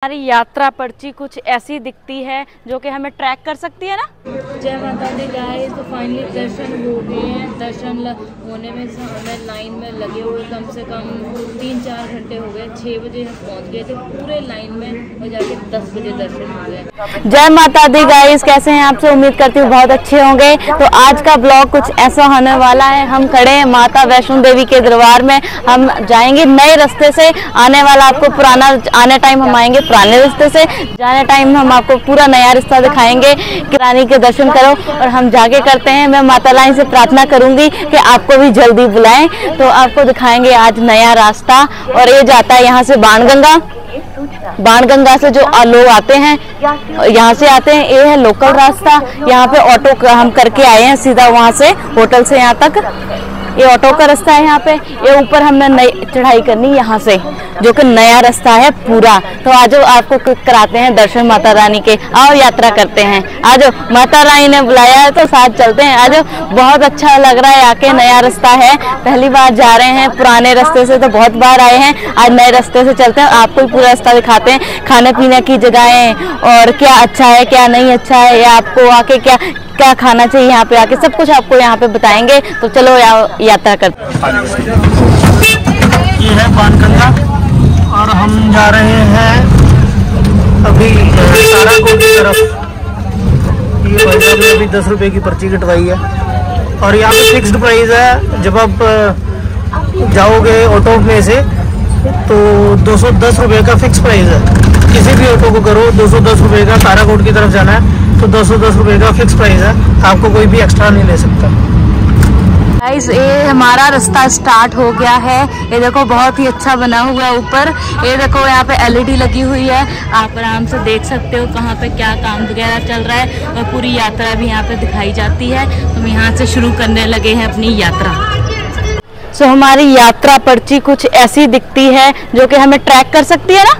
हमारी यात्रा पर्ची कुछ ऐसी दिखती है जो कि हमें ट्रैक कर सकती है ना। जय माता दी गाइस, तो फाइनली दर्शन हो गए हैं। दर्शन होने में हमें लाइन में लगे हुए कम से कम 3-4 घंटे हो गए। 6 बजे हम पहुंच गए थे पूरे लाइन में और जाके 10 बजे दर्शन हो गए। जय माता दी गाइस, कैसे हैं आपसे? उम्मीद करती हूँ बहुत अच्छे होंगे। तो आज का ब्लॉग कुछ ऐसा होने वाला है। हम खड़े हैं माता वैष्णो देवी के दरबार में। हम जाएंगे नए रास्ते से, आने वाला आपको पुराना, आने टाइम हम आएंगे पुराने रास्ते से, जाने टाइम हम आपको पूरा नया रास्ता दिखाएंगे कि रानी के दर्शन करो। और हम जाके करते हैं, मैं माता रानी से प्रार्थना करूंगी कि आपको भी जल्दी बुलाएं। तो आपको दिखाएंगे आज नया रास्ता। और ये जाता है यहाँ से बाणगंगा। बाणगंगा से जो लोग आते हैं यहाँ से आते हैं, ये है लोकल रास्ता। यहाँ पे ऑटो हम करके आए हैं सीधा वहाँ से होटल से यहाँ तक। ये ऑटो का रास्ता है। यहाँ पे ये ऊपर हमने नई चढ़ाई करनी यहाँ से, जो कि नया रास्ता है पूरा। तो आज आपको कराते हैं दर्शन माता रानी के। आओ यात्रा करते हैं, आज माता रानी ने बुलाया है तो साथ चलते हैं। आज बहुत अच्छा लग रहा है आके, नया रास्ता है। पहली बार जा रहे हैं, पुराने रास्ते से तो बहुत बार आए हैं। आज नए रास्ते से चलते हैं, आपको पूरा रास्ता दिखाते हैं, खाने पीने की जगहें और क्या अच्छा है क्या नहीं अच्छा है, या आपको आके क्या क्या खाना चाहिए यहाँ पे आके, सब कुछ आपको यहाँ पे बताएंगे। तो चलो यात्रा करते हैं। ये है बाणगंगा और हम जा रहे हैं अभी ताराकोट की तरफ। ये भाई साहब ने अभी 10 रुपए की पर्ची कटवाई है और यहाँ पे फिक्स्ड प्राइस है। जब आप जाओगे ऑटो में से तो 210 रुपए का फिक्स प्राइस है। किसी भी ऑटो को करो 210 रुपए का। ताराकोट की तरफ जाना है तो 210 रुपए का फिक्स प्राइस है, आपको कोई भी एक्स्ट्रा नहीं ले सकता। गाइस, ये हमारा रास्ता स्टार्ट हो गया है। ये देखो बहुत ही अच्छा बना हुआ है ऊपर। ये देखो यहाँ पे LED लगी हुई है, आप आराम से देख सकते हो कहाँ पे क्या काम वगैरह चल रहा है। और पूरी यात्रा भी यहाँ पे दिखाई जाती है। तो हम यहाँ से शुरू करने लगे हैं अपनी यात्रा। सो हमारी यात्रा पर्ची कुछ ऐसी दिखती है जो कि हमें ट्रैक कर सकती है ना।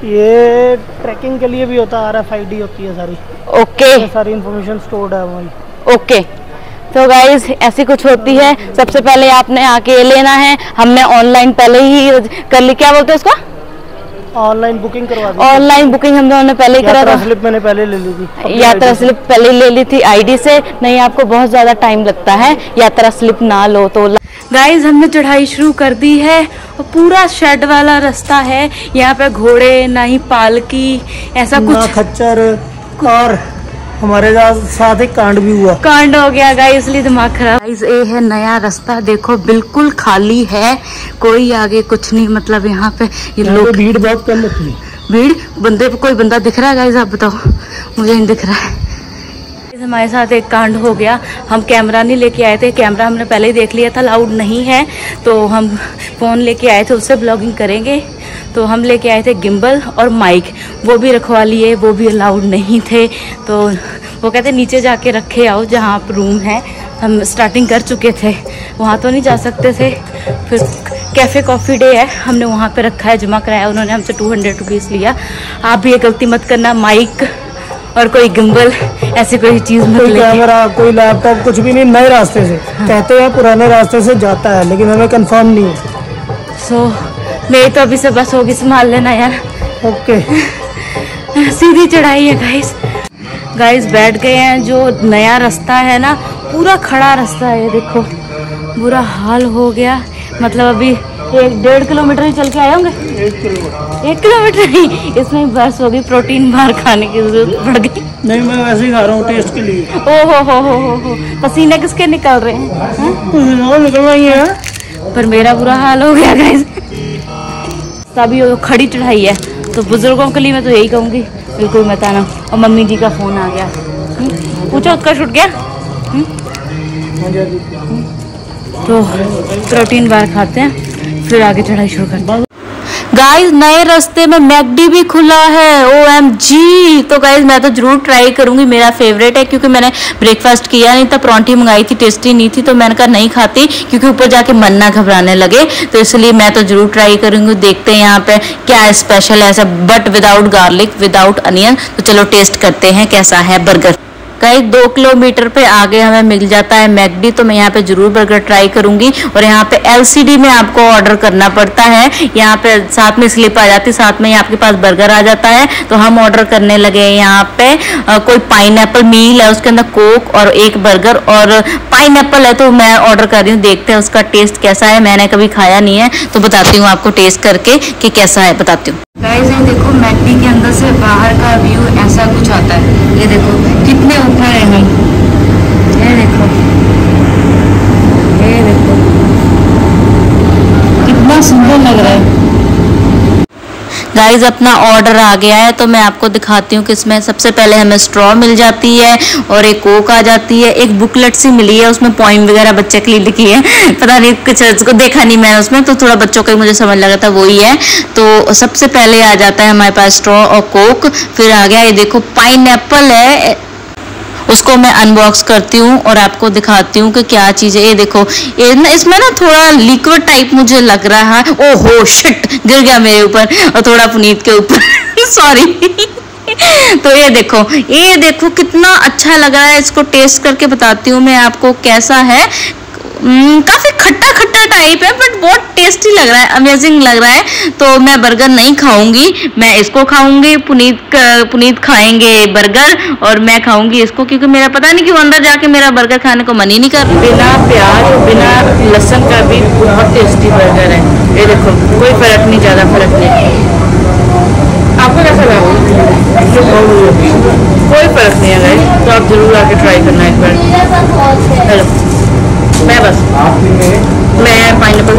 ये ट्रैकिंग के लिए भी होता है, RFID होती है सारी। ओके, सारी इंफॉर्मेशन स्टोर्ड है वही। ओके, तो गाइज ऐसी कुछ होती है। सबसे पहले आपने आके लेना है। हमने ऑनलाइन पहले ही कर ली, क्या बोलते हैं उसका, ऑनलाइन बुकिंग करवा दी। ऑनलाइन बुकिंग हम लोगों ने पहले ही करा था। स्लिप मैंने पहले ले ली थी। यात्रा स्लिप पहले ले ली थी ID से। नहीं, आपको बहुत ज्यादा टाइम लगता है यात्रा स्लिप ना लो तो। गाइज, हमने चढ़ाई शुरू कर दी है और पूरा शेड वाला रास्ता है। यहाँ पे घोड़े ना ही पालकी ऐसा कुछ, खच्चर, और हमारे साथ एक कांड भी हुआ। कांड हो गया गाइस, इसलिए दिमाग खराब। गाइस, ये है नया रास्ता, देखो बिल्कुल खाली है, कोई आगे कुछ नहीं। मतलब यहाँ पे ये लोग, भीड़ बहुत कम होती है। भीड़ बंदे पे कोई बंदा दिख रहा है गाइस? आप बताओ, मुझे नहीं दिख रहा है। हमारे साथ एक कांड हो गया। हम कैमरा नहीं लेके आए थे, कैमरा हमने पहले ही देख लिया था, अलाउड नहीं है। तो हम फ़ोन लेके आए थे, उससे ब्लॉगिंग करेंगे। तो हम लेके आए थे गिम्बल और माइक, वो भी रखवा लिए, वो भी अलाउड नहीं थे। तो वो कहते नीचे जाके रखे आओ जहाँ आप रूम है। हम स्टार्टिंग कर चुके थे, वहाँ तो नहीं जा सकते थे। फिर कैफ़े कॉफ़ी डे है, हमने वहाँ पे रखा है, जमा कराया उन्होंने हमसे 200 रुपीज़ लिया। आप भी ये गलती मत करना, माइक और कोई गिम्बल ऐसी कोई चीज़ मत लेके। कैमरा, कोई लैपटॉप, कुछ भी नहीं। नए रास्ते से कहते हैं, पुराने रास्ते से जाता है, लेकिन हमें कंफर्म नहीं है। सो मेरी तो अभी से बस होगी, संभाल लेना यार। ओके। सीधी चढ़ाई है गाइस। गाइस बैठ गए हैं। जो नया रास्ता है ना, पूरा खड़ा रास्ता है। देखो बुरा हाल हो गया। मतलब अभी 1-1.5 किलोमीटर ही चल के आए होंगे। 1 किलोमीटर ही, इसमें बस होगी। प्रोटीन बार खाने की जरूरत पड़ गई। नहीं, मैं वैसे ही खा रहा हूँ टेस्ट के लिए। ओ हो। पसीने किसके निकल रहे हैं? निकल रही है, पर मेरा बुरा हाल हो गया गाइस। तभी खड़ी चढ़ाई है, तो बुजुर्गों के लिए मैं तो यही कहूँगी, बिल्कुल मत आना। और मम्मी जी का फोन आ गया, पूछो उसका छूट गया। तो प्रोटीन बार खाते हैं, फिर आगे चढ़ाई शुरू करते हैं। गाइस, नए रास्ते में मैकडी भी खुला है। OMG! तो गाइस मैं तो जरूर ट्राई करूंगी, मेरा फेवरेट है। क्योंकि मैंने ब्रेकफास्ट किया नहीं था, परांठी मंगाई थी, टेस्टी नहीं थी, तो मैंने कहा नहीं खाती, क्योंकि ऊपर जाके मन ना घबराने लगे। तो इसलिए मैं तो जरूर ट्राई करूंगी। देखते हैं यहाँ पे क्या स्पेशल है ऐसा, but without garlic, without onion. तो चलो टेस्ट करते हैं कैसा है बर्गर। कई 2 किलोमीटर पे आगे हमें मिल जाता है मैकडी, तो मैं यहाँ पे जरूर बर्गर ट्राई करूंगी। और यहाँ पे LCD में आपको ऑर्डर करना पड़ता है, यहाँ पे साथ में स्लिप आ जाती है, साथ में आपके पास बर्गर आ जाता है। तो हम ऑर्डर करने लगे हैं यहाँ पे कोई पाइनएप्पल मील है, उसके अंदर कोक और एक बर्गर और पाइनएप्पल है, तो मैं ऑर्डर कर रही हूँ। देखते हैं उसका टेस्ट कैसा है, मैंने कभी खाया नहीं है तो बताती हूँ आपको टेस्ट करके कि कैसा है, बताती हूँ। गाइस ये देखो मैकडी के अंदर से बाहर का व्यू ऐसा कुछ आता है, ये देखो कितने ऊपर है हम, ये देखो कितना सुंदर लग रहा है। गाइस अपना ऑर्डर आ गया है, तो मैं आपको दिखाती हूँ कि इसमें सबसे पहले हमें स्ट्रॉ मिल जाती है और एक कोक आ जाती है, एक बुकलेट सी मिली है, उसमें पॉइंट वगैरह बच्चे के लिए लिखी है, पता नहीं कुछ उसको देखा नहीं मैंने उसमें, तो थोड़ा बच्चों का ही मुझे समझ लगा था वही है। तो सबसे पहले आ जाता है हमारे पास स्ट्रॉ और कोक, फिर आ गया ये देखो पाइनएप्पल है, उसको मैं अनबॉक्स करती हूँ और आपको दिखाती हूँ कि क्या चीज़ है। ये देखो ये ना इसमें ना थोड़ा लिक्विड टाइप मुझे लग रहा है, ओहो शिट गिर गया मेरे ऊपर और थोड़ा पुनीत के ऊपर सॉरी तो ये देखो कितना अच्छा लग रहा है, इसको टेस्ट करके बताती हूँ मैं आपको कैसा है। काफी खट्टा खट्टा टाइप है बट बहुत टेस्टी लग रहा है, अमेजिंग लग रहा है। तो मैं बर्गर नहीं खाऊंगी, मैं इसको खाऊंगी, पुनीत खाएंगे बर्गर और मैं खाऊंगी इसको, क्योंकि मेरा पता नहीं क्यों अंदर जाके मेरा बर्गर खाने को मन ही नहीं कर रहा। बिना प्याज बिना लहसुन का भी बहुत टेस्टी बर्गर है, ये देखो कोई फर्क नहीं, ज्यादा फर्क नहीं। आपको कैसा लगा? कोई फर्क नहीं है गाइस, तो आप जरूर आके ट्राई करना एक बार। हेलो मैं पाइनएप्पल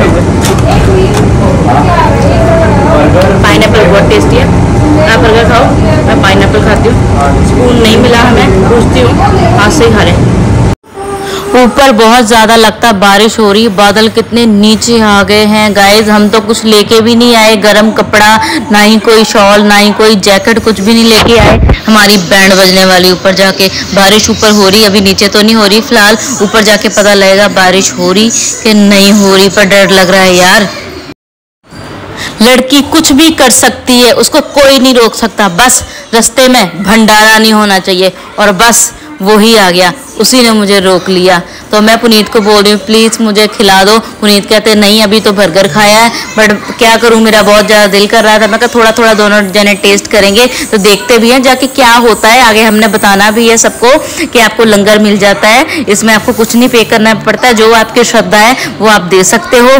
पाइनएप्पल बहुत टेस्टी है, आप बर्गर खाओ, मैं पाइनएप्पल खाती हूँ। स्पून नहीं मिला हमें, पूछती हूँ, हाथ से ही खा लें। ऊपर बहुत ज़्यादा लगता बारिश हो रही, बादल कितने नीचे आ गए हैं गाइज। हम तो कुछ लेके भी नहीं आए, गर्म कपड़ा, ना ही कोई शॉल, ना ही कोई जैकेट, कुछ भी नहीं लेके आए। हमारी बैंड बजने वाली ऊपर जाके, बारिश ऊपर हो रही, अभी नीचे तो नहीं हो रही फिलहाल, ऊपर जाके पता लगेगा बारिश हो रही कि नहीं हो रही, पर डर लग रहा है यार। लड़की कुछ भी कर सकती है, उसको कोई नहीं रोक सकता, बस रास्ते में भंडारा नहीं होना चाहिए, और बस वो ही आ गया, उसी ने मुझे रोक लिया। तो मैं पुनीत को बोल रही हूँ प्लीज़ मुझे खिला दो। पुनीत कहते नहीं अभी तो बर्गर खाया है, बट क्या करूँ मेरा बहुत ज़्यादा दिल कर रहा था। मैं कहा थोड़ा थोड़ा दोनों जने टेस्ट करेंगे, तो देखते भी हैं जाके क्या होता है। आगे हमने बताना भी है सबको कि आपको लंगर मिल जाता है, इसमें आपको कुछ नहीं पे करना पड़ता है, जो आपकी श्रद्धा है वो आप दे सकते हो।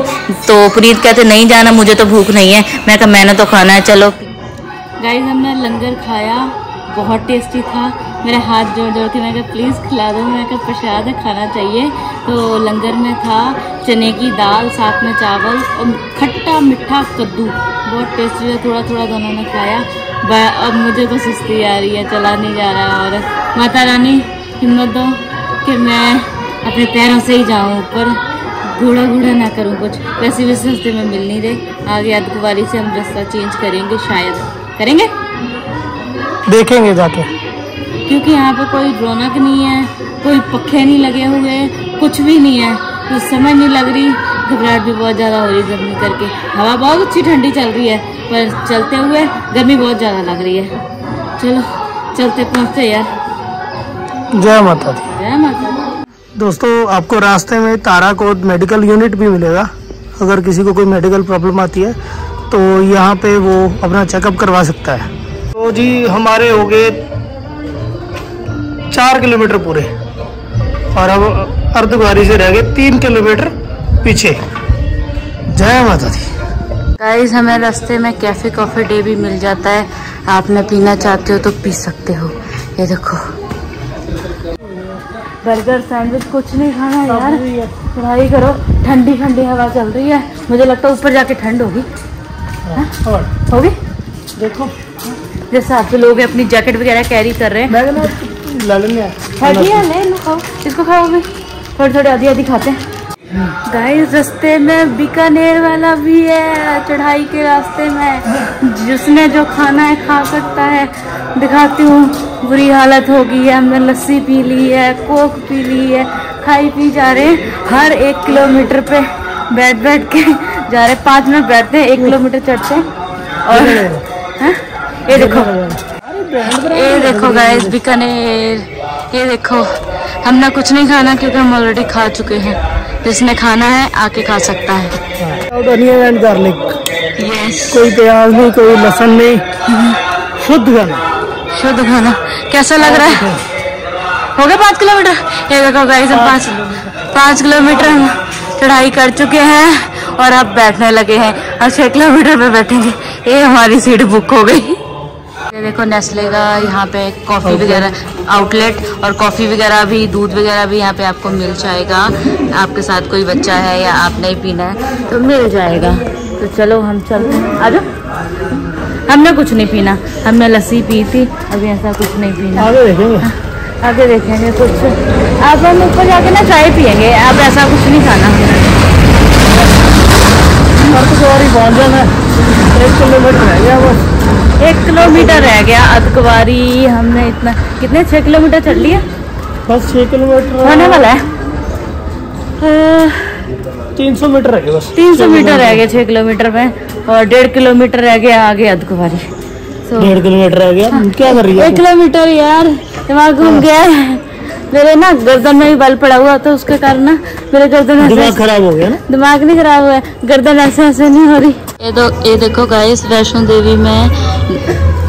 तो पुनीत कहते नहीं जाना, मुझे तो भूख नहीं है। मैं कहा मैंने तो खाना है, चलो। गाइस हमने लंगर खाया, बहुत टेस्टी था। मेरे हाथ जोड़ जोड़ के मैं कहा प्लीज़ खिला दो, मैं कहा प्रसाद है खाना चाहिए। तो लंगर में था चने की दाल, साथ में चावल और खट्टा मीठा कद्दू, बहुत टेस्टी है। थोड़ा थोड़ा दोनों ने खाया, अब मुझे तो सुस्ती आ रही है, चला नहीं जा रहा। और माता रानी हिम्मत दो कि मैं अपने पैरों से ही जाऊँ ऊपर, घूड़ा घूड़ा ना करूँ कुछ। वैसे भी सस्ते में मिल नहीं रहे, आगे अर्धकुंवारी से हम रास्ता चेंज करेंगे, शायद करेंगे, देखेंगे जाके, क्योंकि यहाँ पे कोई रौनक नहीं है, कोई पखे नहीं लगे हुए, कुछ भी नहीं है, तो समझ नहीं लग रही। घबराहट भी बहुत ज़्यादा हो रही गर्मी करके, हवा बहुत अच्छी ठंडी चल रही है, पर चलते हुए गर्मी बहुत ज़्यादा लग रही है। चलो चलते पहुँचते यार। जय माता दी। जय माता दी। दोस्तों आपको रास्ते में ताराकोट मेडिकल यूनिट भी मिलेगा, अगर किसी को कोई मेडिकल प्रॉब्लम आती है तो यहाँ पे वो अपना चेकअप करवा सकता है। तो जी हमारे हो गए 4 किलोमीटर पूरे, और अब अर्धकुंवारी से रह गए 3 किलोमीटर पीछे। जय माता दी। गाइस हमें रास्ते में कैफे कॉफी डे भी मिल जाता है, आपने पीना चाहते हो तो पी सकते हो। ये देखो बर्गर सैंडविच कुछ नहीं खाना यार, पढ़ाई करो, ठंडी ठंडी हवा चल रही है, मुझे लगता है ऊपर जाके ठंड होगी। होगी देखो जैसे आपके लोग अपनी जैकेट वगैरह कैरी कर रहे हैं। ले लो, खाओ, इसको खाओ भी, थोड़ी थोड़ी आधी आधी खाते हैं। गाइस रास्ते में बीकानेर वाला भी है, चढ़ाई के रास्ते में, जिसने जो खाना है खा सकता है। दिखाती हूँ, बुरी हालत हो गई है, हमने लस्सी पी ली है, कोक पी ली है, खाई पी जा रहे हैं। हर 1 किलोमीटर पे बैठ के जा रहे, 5 मिनट बैठते हैं, 1 किलोमीटर चढ़ते हैं। और ये देखो गाइस बीकानेर, ये देखो, हमने कुछ नहीं खाना क्योंकि हम ऑलरेडी खा चुके हैं। जिसने खाना है आके खा सकता है। Onion and garlic, yes. कोई प्याज नहीं, कोई लहसुन नहीं, शुद्ध खाना। शुद्ध खाना। कैसा लग रहा है? हो गया 5 किलोमीटर। ये देखो गाइस, हम 5 किलोमीटर हम चढ़ाई कर चुके हैं और अब बैठने लगे हैं। अब 6 किलोमीटर पे बैठेंगे। ये हमारी सीट बुक हो गई। ये देखो नेस्ले का यहाँ पे कॉफ़ी वगैरह आउटलेट, और कॉफ़ी वगैरह भी, दूध वगैरह भी यहाँ पे आपको मिल जाएगा। आपके साथ कोई बच्चा है या आप नहीं पीना है तो मिल जाएगा। तो चलो हम चलते हैं, आ जाओ। हमने कुछ नहीं पीना, हमने लस्सी पी थी, अभी ऐसा कुछ नहीं पीना। आगे देखेंगे कुछ। अब हम ऊपर जाके ना चाय पियेंगे, अब ऐसा कुछ नहीं खाना। 1 किलोमीटर रह गया बस। 1 किलोमीटर रह गया अदकवारी। हमने इतना कितने 6 किलोमीटर चल लिया, बस 6 किलोमीटर होने वाला है। 300 मीटर रह गया बस। 300 मीटर रह गया 6 किलोमीटर में, और 1.5 किलोमीटर रह गया आगे अदकवारी। 1.5 किलोमीटर रह गया। क्या कर रही है? 1 किलोमीटर यार, दिमाग घूम गया है मेरे ना। गर्दन में भी बल पड़ा हुआ था, उसके कारण ना मेरे गर्दन दिमाग खराब हो गया ना। दिमाग नहीं खराब हुआ है, गर्दन ऐसे नहीं हो रही। ये देखो गाइस, वैष्णो देवी में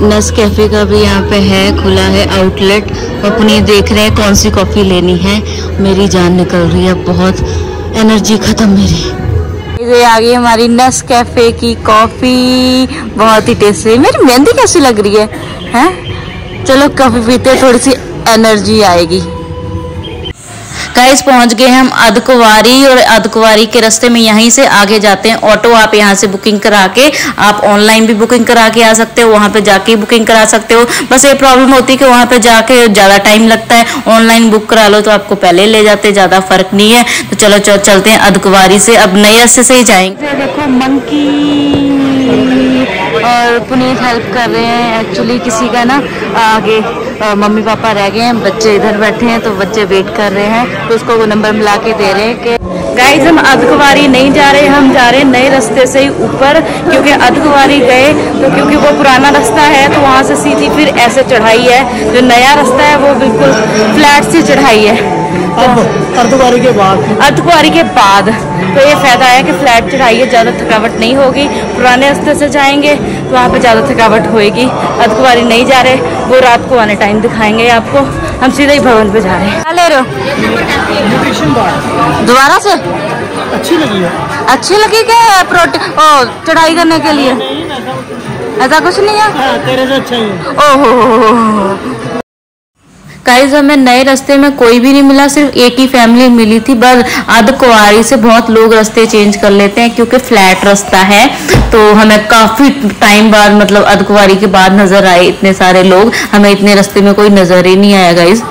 नेस्कैफे का भी यहाँ पे है, खुला है आउटलेट। अपनी देख रहे हैं कौन सी कॉफी लेनी है। मेरी जान निकल रही है, बहुत एनर्जी खत्म मेरी। ये आ गई हमारी नेस्कैफे की कॉफी, बहुत ही टेस्टी। मेरी मेहंदी कैसी लग रही है, हैं? चलो कॉफी पीते, थोड़ी सी एनर्जी आएगी। गाइस पहुंच गए हम अदकवारी, और अदकवारी के रास्ते में यहीं से आगे जाते हैं ऑटो। आप यहां से बुकिंग करा के, आप ऑनलाइन भी बुकिंग करा के आ सकते हो, वहां पे जाके बुकिंग करा सकते हो। बस ये प्रॉब्लम होती है कि वहां पे जाके ज़्यादा टाइम लगता है। ऑनलाइन बुक करा लो तो आपको पहले ले जाते, ज़्यादा फर्क नहीं है। तो चलो चलते हैं अदकवारी से, अब नए रास्ते से ही जाएंगे। देखो मंकी और पुनीत हेल्प कर रहे हैं। एक्चुअली किसी का ना आगे मम्मी पापा रह गए हैं, बच्चे इधर बैठे हैं तो बच्चे वेट कर रहे हैं, तो उसको वो नंबर मिला के दे रहे हैं कि गाइस हम अदकवारी नहीं जा रहे, हम जा रहे हैं नए रास्ते से ही ऊपर। क्योंकि अदकवारी गए तो क्योंकि वो पुराना रास्ता है तो वहाँ से सीधी फिर ऐसे चढ़ाई है। जो नया रास्ता है वो बिल्कुल फ्लैट सी चढ़ाई है। अदकवारी के बाद तो ये फायदा है कि फ्लैट चढ़ाई है, ज़्यादा थकावट नहीं होगी। पुराने रास्ते से जाएंगे तो वहाँ पे ज़्यादा थकावट होएगी। अदकवारी नहीं जा रहे, वो रात को आने टाइम दिखाएंगे आपको। हम सीधे ही भवन पे जा रहे हैं। क्या ले रहे हो? दोबारा से अच्छी लगी है। अच्छी लगी क्या प्रोटीन चढ़ाई करने के लिए? ऐसा कुछ नहीं है, तेरे से अच्छा ही है। ओहो गाइस, हमें नए रास्ते में कोई भी नहीं मिला, सिर्फ एक ही फैमिली मिली थी। बस अदकवारी से बहुत लोग रास्ते चेंज कर लेते हैं क्योंकि फ्लैट रास्ता है। तो हमें काफी टाइम बाद, मतलब अदकवारी के बाद नजर आए इतने सारे लोग। हमें इतने रास्ते में कोई नजर ही नहीं आया गाइस।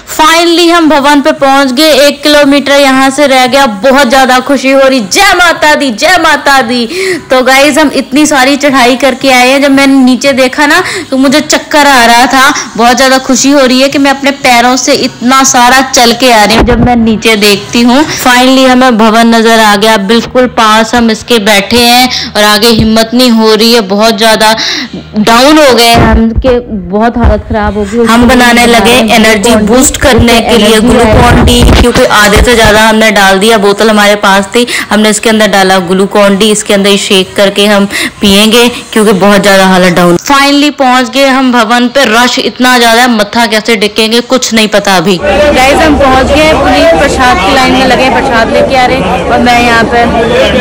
फाइनली हम भवन पे पहुंच गए। 1 किलोमीटर यहाँ से रह गया। बहुत ज्यादा खुशी हो रही। जय माता दी, जय माता दी। तो गाइज हम इतनी सारी चढ़ाई करके आए हैं, जब मैंने नीचे देखा ना तो मुझे चक्कर आ रहा था। बहुत ज्यादा खुशी हो रही है कि मैं अपने पैरों से इतना सारा चल के आ रही हूँ जब मैं नीचे देखती हूँ। फाइनली हमें भवन नजर आ गया, बिल्कुल पास हम इसके बैठे हैं और आगे हिम्मत नहीं हो रही है। बहुत ज्यादा डाउन हो गए हम, के बहुत हालत खराब हो गई। हम बनाने लगे एनर्जी बूस्ट करने के लिए ग्लूकॉन डी, क्योंकि आधे से ज्यादा हमने डाल दिया। बोतल हमारे पास थी, हमने इसके अंदर डाला ग्लूकॉन डी। इसके अंदर शेक करके हम पियेंगे क्योंकि बहुत ज्यादा हालत डाउन। फाइनली पहुंच गए हम भवन पे। रश इतना ज्यादा है, मत्था कैसे टेकेंगे कुछ नहीं पता अभी। गाइस हम पहुंच गए, पुनीत प्रसाद की लाइन में लगे, प्रसाद लेके आ रहे और मैं यहाँ पे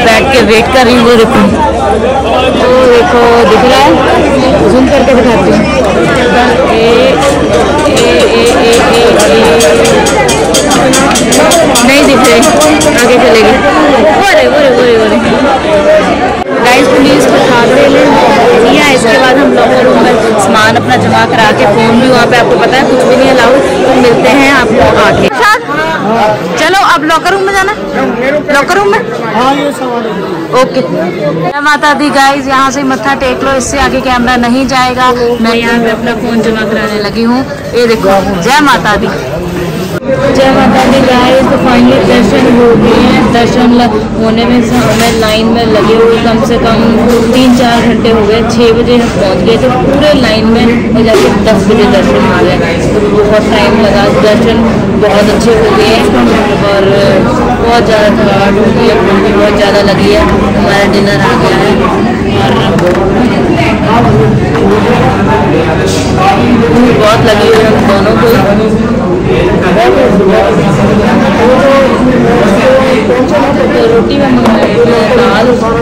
बैठ के वेट कर रही हूँ। देखो दिख रहा है, जूम करके दिखाती हूँ। नहीं दिख रहे, आगे चलेगी। गाइस पुनीत प्रसाद ले लिया। इसके बाद हम लॉकर रूम में सामान अपना जमा करा के, फोन भी वहाँ पे आपको पता है कुछ भी नहीं अलाउड। तो मिलते हैं आपको आगे। चलो अब लॉकर रूम में जाना, लॉकर रूम में। ओके, जय माता दी गाइस। यहाँ से मत्था टेक लो, इससे आगे कैमरा नहीं जाएगा। मैं यहाँ पे अपना फोन जमा कराने लगी हूँ। ये देखो, जय माता दी। जय माता दी गाइस, तो फाइनली दर्शन हो गए हैं। दर्शन होने में हमें लाइन में लगे हुए कम से कम 3-4 घंटे हो गए। 6 बजे हम पहुँच गए थे पूरे लाइन में, और जाके 10 बजे दर्शन आ गए। तो बहुत टाइम लगा, दर्शन बहुत अच्छे हो गए और बहुत ज़्यादा थकावट हो गई है, भूख भी बहुत ज़्यादा लगी है। हमारा डिनर आ गया है और भूख बहुत लगी हुई है हम दोनों को। तो रोटी में मंगाई दाल और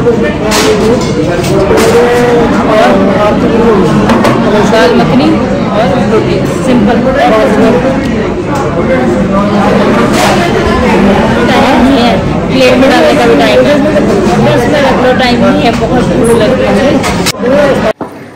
दाल मखनी और रोटी सिंपल। टाइम नहीं है प्लेट में डालने का भी टाइम है, उसमें रख लो, टाइम नहीं है, बहुत भूख लग रही है।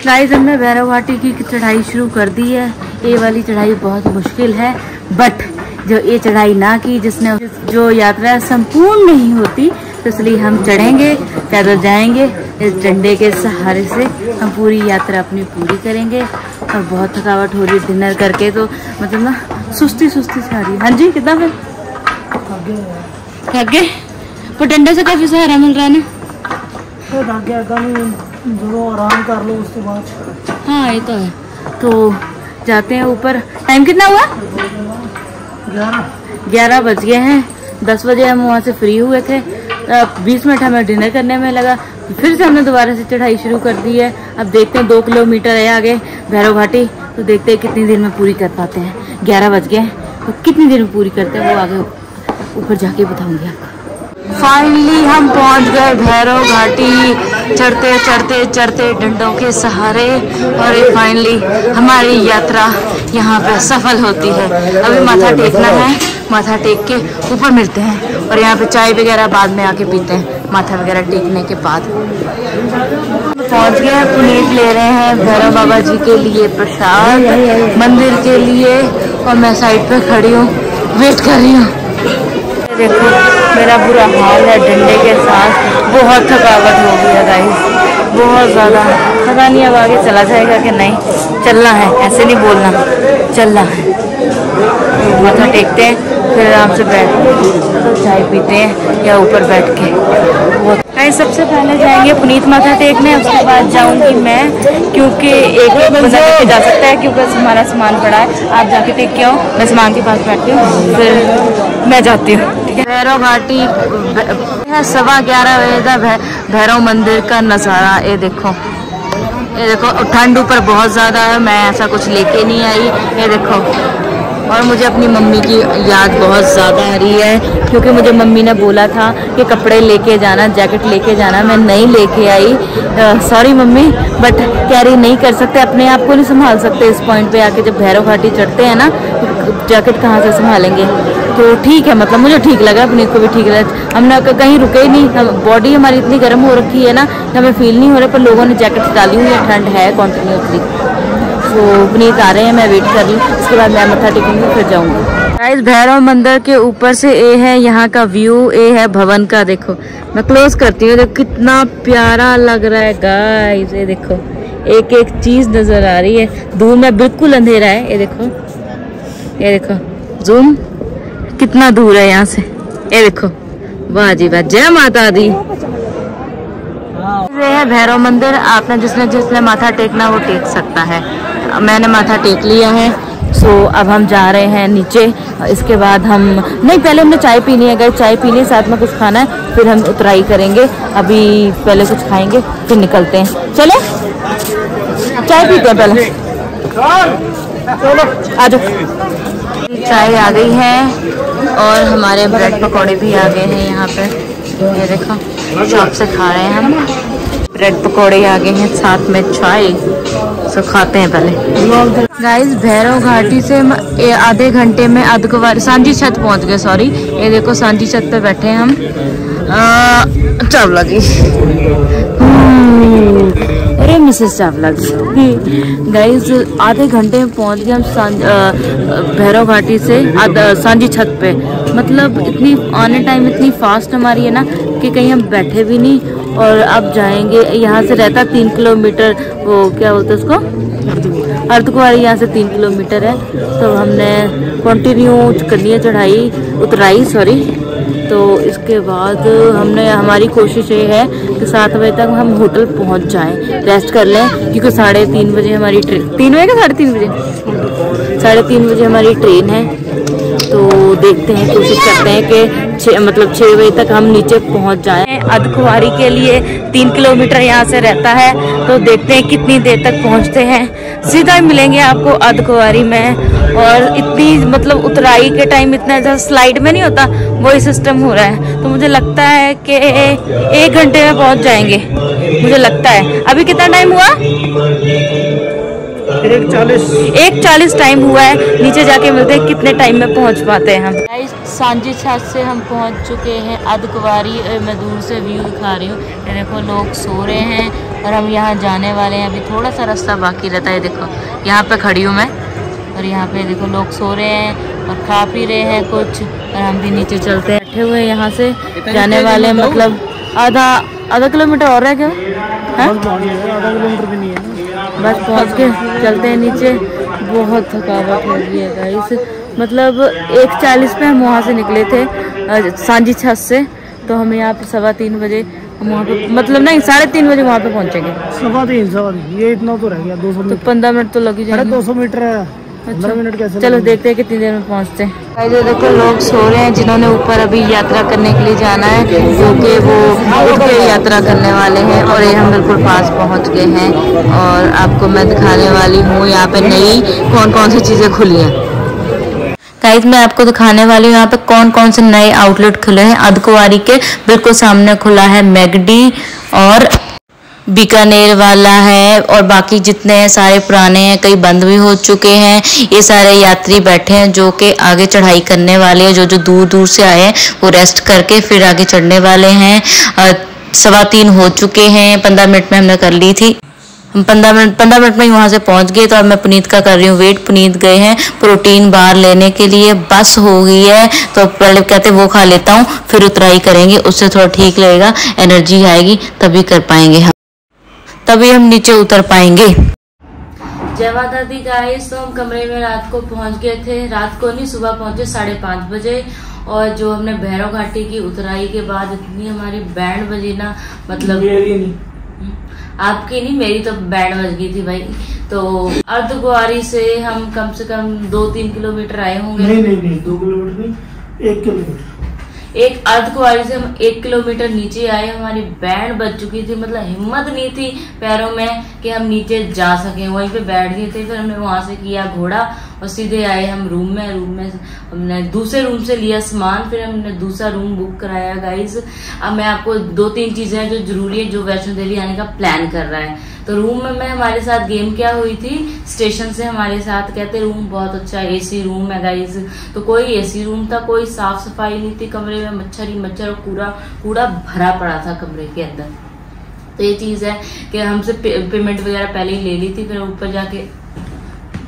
गाइस, हमने भैरव घाटी की चढ़ाई शुरू कर दी है। ये वाली चढ़ाई बहुत मुश्किल है, बट जो ये चढ़ाई ना की जिसने जो यात्रा संपूर्ण नहीं होती, तो इसलिए हम चढ़ेंगे, पैदल जाएंगे। इस डंडे के सहारे से हम पूरी यात्रा अपनी पूरी करेंगे। और बहुत थकावट हो रही है डिनर करके, तो मतलब ना सुस्ती सुस्ती सा रही है। हाँ जी, कितना फिर थक गए, पर डंडे से काफी सहारा मिल रहा है ना। तो आराम कर लो उसके बाद। हाँ ये तो है। तो जाते हैं ऊपर। टाइम कितना हुआ? 11 बज गए हैं। 10 बजे हम वहाँ से फ्री हुए थे। 20 मिनट हमें डिनर करने में लगा, फिर से हमने दोबारा से चढ़ाई शुरू कर दी है। अब देखते हैं 2 किलोमीटर है आगे भैरव घाटी, तो देखते हैं कितनी देर में पूरी कर पाते हैं। 11 बज गए तो कितनी देर में पूरी करते हैं वो आगे ऊपर जाके बताऊंगी आपको। फाइनली हम पहुंच गए भैरव घाटी, चढ़ते चढ़ते चढ़ते डंडों के सहारे, और फाइनली हमारी यात्रा यहाँ पे सफल होती है। अभी माथा टेकना है, माथा टेक के ऊपर मिलते हैं, और यहाँ पे चाय वगैरह बाद में आके पीते हैं माथा वगैरह टेकने के बाद। पहुँच गए, पुनीत ले रहे हैं भैरव बाबा जी के लिए प्रसाद मंदिर के लिए, और मैं साइड पे खड़ी हूँ, वेट कर रही हूँ। देखो मेरा बुरा हाल है डंडे के साथ, बहुत थकावट हो गई है गाइस, बहुत ज़्यादा। पता नहीं अब आगे चला जाएगा कि नहीं। चलना है, ऐसे नहीं बोलना, चलना है। तो माथा टेकते हैं, फिर आराम से बैठ तो चाय पीते हैं या ऊपर बैठ के। वो सबसे पहले जाएंगे पुनीत माथा टेकने, उसके बाद जाऊंगी मैं, क्योंकि एक बंदा लेके जा सकता है, क्योंकि हमारा सामान पड़ा है। आप जाके टेक के आओ, मैं सामान के पास बैठती हूँ, फिर मैं जाती हूँ। भैरव घाटी 11:15 बजे का भैरव मंदिर का नज़ारा। ये देखो ठंड ऊपर बहुत ज़्यादा है, मैं ऐसा कुछ लेके नहीं आई। ये देखो, और मुझे अपनी मम्मी की याद बहुत ज़्यादा आ रही है, क्योंकि मुझे मम्मी ने बोला था कि कपड़े लेके जाना, जैकेट लेके जाना, मैं नहीं लेके आई। सॉरी मम्मी, बट कैरी नहीं कर सकते, अपने आप को नहीं संभाल सकते इस पॉइंट पे आके। जब भैरव घाटी चढ़ते हैं ना, जैकेट कहाँ से संभालेंगे। तो ठीक है, मतलब मुझे ठीक लगा, अपने को भी ठीक लगा। हमने कहीं रुके ही नहीं, हम बॉडी हमारी इतनी गर्म हो रखी है ना, हमें फील नहीं हो रहा, पर लोगों ने जैकेट डाली हुई है, ठंड है कॉन्टिन्यूसली। तो पुनीत आ रहे हैं, मैं वेट कर रही हूँ, उसके बाद मैं मत्था टेकूंगी, फिर जाऊंगी। गाइस, भैरव मंदिर के ऊपर से ये है यहाँ का व्यू, ये है भवन का। देखो मैं क्लोज करती हूँ, देखो कितना प्यारा लग रहा है गाइस। ये देखो एक एक चीज नजर आ रही है, धूप में बिल्कुल अंधेरा है। ये देखो जूम कितना दूर है यहाँ से। ये देखो, वाह जी वाह, जय माता दी। ये है भैरव मंदिर, आपने जिसने माथा टेकना वो टेक सकता है। मैंने माथा टेक लिया है। सो अब हम जा रहे हैं नीचे। इसके बाद हम नहीं, पहले हमने चाय पीनी है, चाय पीनी है, साथ में कुछ खाना है, फिर हम उतराई करेंगे। अभी पहले कुछ खाएंगे फिर निकलते हैं। चलो चाय पीते हैं पहले, आ जाओ। चाय आ गई है और हमारे ब्रेड पकौड़े भी आ गए हैं यहाँ पे। ये देखो शॉप से खा रहे हैं हम, ब्रेड पकौड़े आ गए हैं, साथ में चाय। सो खाते हैं पहले। गाइस, भैरव घाटी से आधे घंटे में अर्धकुंवारी सांझी छत पहुंच गए। सॉरी, ये देखो सांझी छत पे बैठे हैं हम। चावला जी, अरे मिसेस चावला जी। गाइस, आधे घंटे में पहुंच गए हम भैरव घाटी से सांझी छत पे। मतलब इतनी आने टाइम इतनी फास्ट हमारी है ना कि कहीं हम बैठे भी नहीं। और अब जाएंगे, यहाँ से रहता 3 किलोमीटर, वो क्या बोलते हैं उसको, अर्धकुंवारी यहाँ से 3 किलोमीटर है। तो हमने कंटिन्यू करनी है चढ़ाई, उतराई सॉरी। तो इसके बाद हमने हमारी कोशिश ये है कि 7 बजे तक हम होटल पहुँच जाएं, रेस्ट कर लें, क्योंकि 3:30 बजे हमारी ट्रेन, 3 बजे का 3:30 बजे 3:30 बजे हमारी ट्रेन है। तो देखते हैं, कोशिश करते हैं कि 6 बजे तक हम नीचे पहुंच जाएं। अर्धकुंवारी के लिए 3 किलोमीटर यहाँ से रहता है, तो देखते हैं कितनी देर तक पहुंचते हैं। सीधा मिलेंगे आपको अर्धकुंवारी में। और इतनी मतलब उतराई के टाइम इतना जैसा स्लाइड में नहीं होता, वही सिस्टम हो रहा है। तो मुझे लगता है कि 1 घंटे में पहुंच जाएंगे, मुझे लगता है। अभी कितना टाइम हुआ? 1:40 टाइम हुआ है। नीचे जाके मिलते हैं कितने टाइम में पहुंच पाते हैं हम। सांझी छत से हम पहुंच चुके हैं अर्धकुंवारी। मैं दूर से व्यू दिखा रही हूँ। देखो लोग सो रहे हैं और हम यहाँ जाने वाले हैं। अभी थोड़ा सा रास्ता बाकी रहता है। देखो यहाँ पे खड़ी हूँ मैं, और यहाँ पे देखो लोग सो रहे हैं और खा पी रहे हैं कुछ, और हम भी नीचे चलते हैं। बैठे हुए यहाँ से जाने वाले, मतलब आधा किलोमीटर और है क्या? आधा किलोमीटर भी नहीं है, बस पहुंच के चलते हैं नीचे। बहुत थकावट हो गई है गाइस। मतलब 1:40 पे हम वहाँ से निकले थे सांझी छत से, तो हमें यहाँ पे 3:15 बजे हम वहाँ पे, मतलब नहीं 3:30 बजे वहाँ पे पहुँचेंगे। 3:15 ये इतना तो रह गया, 200 तो 15 मिनट तो लग ही जाएंगे। 200 मीटर है। अच्छा, 15 मिनट कैसे? चलो देखते हैं कितनी देर में पहुँचते हैं। देखो लोग सो रहे हैं जिन्होंने ऊपर अभी यात्रा करने के लिए जाना है, क्योंकि वो उठ के यात्रा करने वाले हैं। और ये हम बिल्कुल पास पहुँच गए हैं, और आपको मैं दिखाने वाली हूँ यहाँ पे नई कौन कौन सी चीज़ें खुली हैं। गाइस मैं आपको दिखाने वाली हूँ यहाँ पे कौन कौन से नए आउटलेट खुले हैं। अर्धकुंवारी के बिल्कुल सामने खुला है मैगडी, और बीकानेर वाला है, और बाकी जितने हैं सारे पुराने हैं, कई बंद भी हो चुके हैं। ये सारे यात्री बैठे हैं जो कि आगे चढ़ाई करने वाले हैं। जो दूर दूर से आए हैं वो रेस्ट करके फिर आगे चढ़ने वाले हैं। 3:15 हो चुके हैं। 15 मिनट में हमने कर ली थी। हम 15 मिनट में ही वहाँ से पहुँच गए। तो अब मैं पुनीत का कर रही हूँ वेट। पुनीत गए हैं प्रोटीन बार लेने के लिए। बस हो गई है, तो पहले कहते वो खा लेता हूँ, फिर उतराई करेंगे, उससे थोड़ा ठीक लगेगा, एनर्जी आएगी, तभी कर पाएंगे हम, तभी हम नीचे उतर पाएंगे। जय माता दी गाइस। तो हम कमरे में रात को पहुंच गए थे, रात को नहीं सुबह पहुंचे 5:30 बजे। और जो हमने भैरव घाटी की उतराई के बाद इतनी हमारी बैंड बजी ना, मतलब आपकी नहीं मेरी तो बैंड बज गई थी भाई। तो अर्धकुंवारी से हम कम से कम 2-3 किलोमीटर आए होंगे। नहीं 2 किलोमीटर नहीं, 1 किलोमीटर। एक अर्धकुंवारी से हम 1 किलोमीटर नीचे आए। हमारी बैंड बज चुकी थी, मतलब हिम्मत नहीं थी पैरों में कि हम नीचे जा सकें। वहीं पे बैठ गए थे। फिर हमने वहां से किया घोड़ा और सीधे आए हम रूम में हमने दूसरे रूम से लिया सामान, फिर हमने दूसरा रूम बुक कराया गाइस। अब मैं आपको 2-3 चीजें जो जरूरी है, जो वैष्णो देवी आने का प्लान कर रहा है। तो रूम में हमारे साथ गेम क्या हुई थी, स्टेशन से हमारे साथ कहते रूम बहुत अच्छा एसी रूम है गाइस। तो कोई एसी रूम था, कोई साफ सफाई नहीं थी कमरे में, मच्छर और कूड़ा भरा पड़ा था कमरे के अंदर। तो ये चीज है कि हमसे पेमेंट वगैरह पहले ही ले ली थी। फिर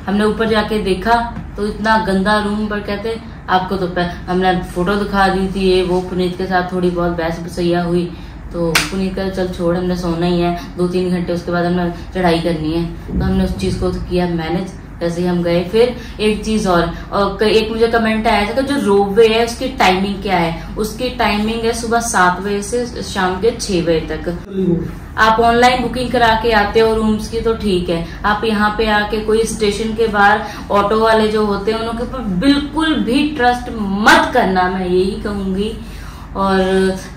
हमने ऊपर जाके देखा तो इतना गंदा रूम, पर कहते आपको तो हमने फोटो दिखा दी थी ये वो। पुनीत के साथ थोड़ी बहुत बहस बसैया हुई, तो पुनीत का चल छोड़, हमने सोना ही है 2-3 घंटे, उसके बाद हमने चढ़ाई करनी है। तो हमने उस चीज को तो किया मैनेज, जैसे ही हम गए। फिर एक चीज और एक मुझे कमेंट आया था कि जो रोपवे है उसकी टाइमिंग क्या है। उसकी टाइमिंग है सुबह 7 बजे से शाम के 6 बजे तक। आप ऑनलाइन बुकिंग करा के आते हो रूम्स की तो ठीक है। आप यहाँ पे आके कोई स्टेशन के बाहर ऑटो वाले जो होते हैं उनके ऊपर बिल्कुल भी ट्रस्ट मत करना, मैं यही कहूंगी। और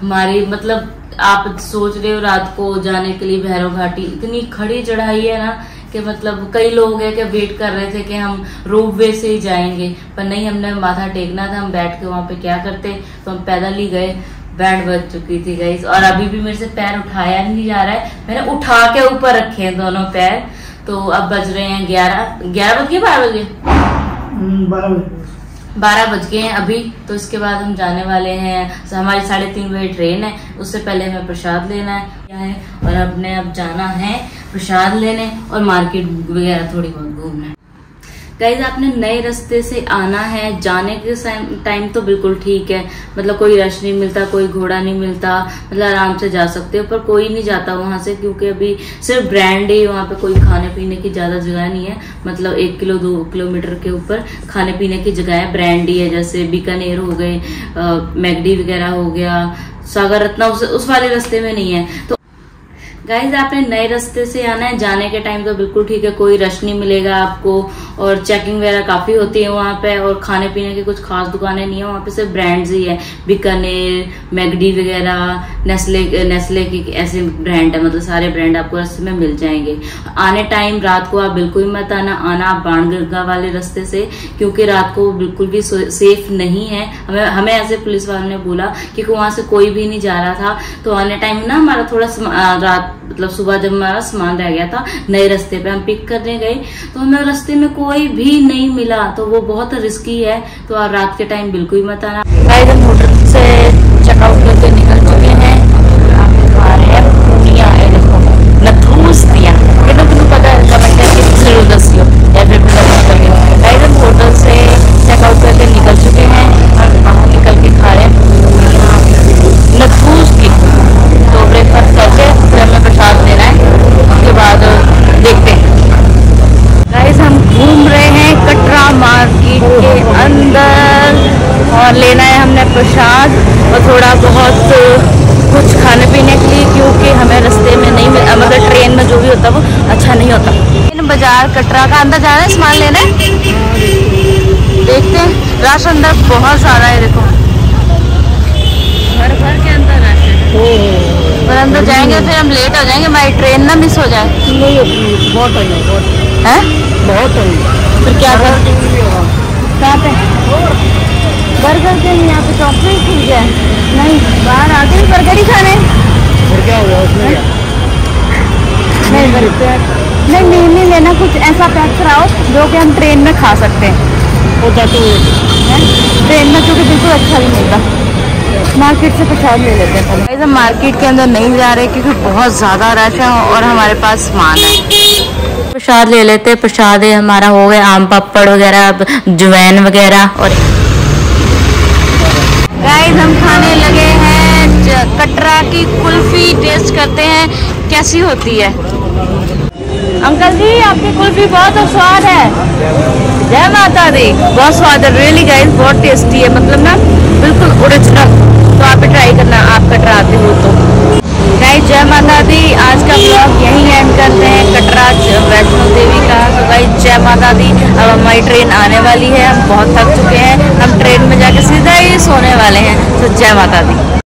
हमारी मतलब आप सोच रहे हो रात को जाने के लिए भैरव घाटी, इतनी खड़ी चढ़ाई है ना कि मतलब कई लोग हैं कि वेट कर रहे थे कि हम रोपवे से ही जाएंगे, पर नहीं, हमने माथा टेकना था। हम बैठ के वहां पे क्या करते, तो हम पैदल ही गए। बैंड बज चुकी थी गाइस, और अभी भी मेरे से पैर उठाया नहीं जा रहा है। मैंने उठा के ऊपर रखे हैं दोनों पैर। तो अब बज रहे हैं 11 बज गए 12 बज गए हैं अभी। तो इसके बाद हम जाने वाले हैं, हमारी 3:30 बजे ट्रेन है, उससे पहले हमें प्रसाद लेना है और अब जाना है प्रसाद लेने और मार्केट वगैरह थोड़ी बहुत घूमना है। गाइज आपने नए रास्ते से आना है, जाने के टाइम तो बिल्कुल ठीक है, मतलब कोई रश नहीं मिलता, कोई घोड़ा नहीं मिलता, मतलब आराम से जा सकते हो। पर कोई नहीं जाता वहां से, क्योंकि अभी सिर्फ ब्रांड ही, वहां पे कोई खाने पीने की ज्यादा जगह नहीं है। मतलब 1-2 किलोमीटर के ऊपर खाने पीने की जगह है, ब्रांड ही है, जैसे बीकानेर हो गए, मैगडी वगैरह हो गया, सागर रत्ना उस वाले रास्ते में नहीं है। तो गाइज आपने नए रास्ते से आना है, जाने के टाइम तो बिल्कुल ठीक है, कोई रश नहीं मिलेगा आपको, और चेकिंग वगैरह काफी होती है वहां पे, और खाने पीने की कुछ खास दुकानें नहीं है वहां पे, सिर्फ ब्रांड्स ही है, बीकानेर, मैगडी वगैरह, नेस्ले की ऐसे ब्रांड है, मतलब सारे ब्रांड आपको रास्ते में मिल जाएंगे। आने टाइम रात को आप बिल्कुल मत आना आप बाणगंगा वाले रास्ते से, क्योंकि रात को बिल्कुल भी सेफ नहीं है। हमें ऐसे पुलिस वालों ने बोला, क्योंकि वहां से कोई भी नहीं जा रहा था। तो आने टाइम ना हमारा थोड़ा रात, मतलब सुबह जब हमारा सामान रह गया था नए रास्ते पे, हम पिक करने गए तो हमें रास्ते में कोई भी नहीं मिला, तो वो बहुत रिस्की है। तो आप रात के टाइम बिल्कुल मत आना। हम होटल से चेकआउट करके निकल चुके हैं, आ रहे हैं पूर्णिया, नथूसदिया, पता है हम होटल से चेकआउट करके निकल चुके हैं और बाहर निकल के खा रहे हैं नथूस की। तो ब्रेकफास्ट करके फिर हमें प्रसाद लेना है, उसके बाद देखते हैं। गाइस हम घूम रहे हैं कटरा मार्केट के अंदर, और लेना है हमने प्रसाद और थोड़ा बहुत कुछ खाने पीने के लिए, क्योंकि हमें रास्ते में नहीं मतलब ट्रेन में जो भी होता है वो अच्छा नहीं होता। बाजार कटरा का अंदर जा रहे हैं सामान लेने, देखते हैं। रश अंदर बहुत ज्यादा है, देखो भर के अंदर रश है, पर अंदर जाएंगे फिर हम लेट हो जाएंगे, हमारी ट्रेन ना मिस हो जाए। बहुत है बहुत फिर क्या कर, कहाँ पे बर्गर के लिए? यहाँ पे चॉकलेट खुल गया नहीं, बाहर आके ही बर्गर ही खाने। फिर क्या हुआ उसमें? नहीं बर्गर नहीं लेना, कुछ ऐसा पैक कराओ जो कि हम ट्रेन में खा सकते हैं। ट्रेन में क्योंकि बिल्कुल अच्छा नहीं मिलता। मार्केट से प्रसाद ले लेते हैं पहले। हम मार्केट के अंदर नहीं जा रहे क्योंकि बहुत ज्यादा रश है और हमारे पास सामान है। प्रसाद ले लेते हैं। प्रसाद है हमारा हो गया आम पापड़ वगैरह, जवैन वगैरह। और गाइस हम खाने लगे हैं कटरा की कुल्फी, टेस्ट करते हैं कैसी होती है। अंकल जी आपकी कुल्फी बहुत स्वाद है। जय माता दी। बहुत स्वाद है रियली गाइस, बहुत टेस्टी है, मतलब ना बिल्कुल ओरिजिनल। तो आप भी ट्राई करना, आप कटरा आते हो तो। गाइस जय माता दी। आज का ब्लॉग यहीं एंड करते हैं, कटरा वैष्णो देवी का। तो गाइस जय माता दी। अब हमारी ट्रेन आने वाली है, हम बहुत थक चुके हैं, हम ट्रेन में जाके सीधा ही सोने वाले हैं। तो जय माता दी।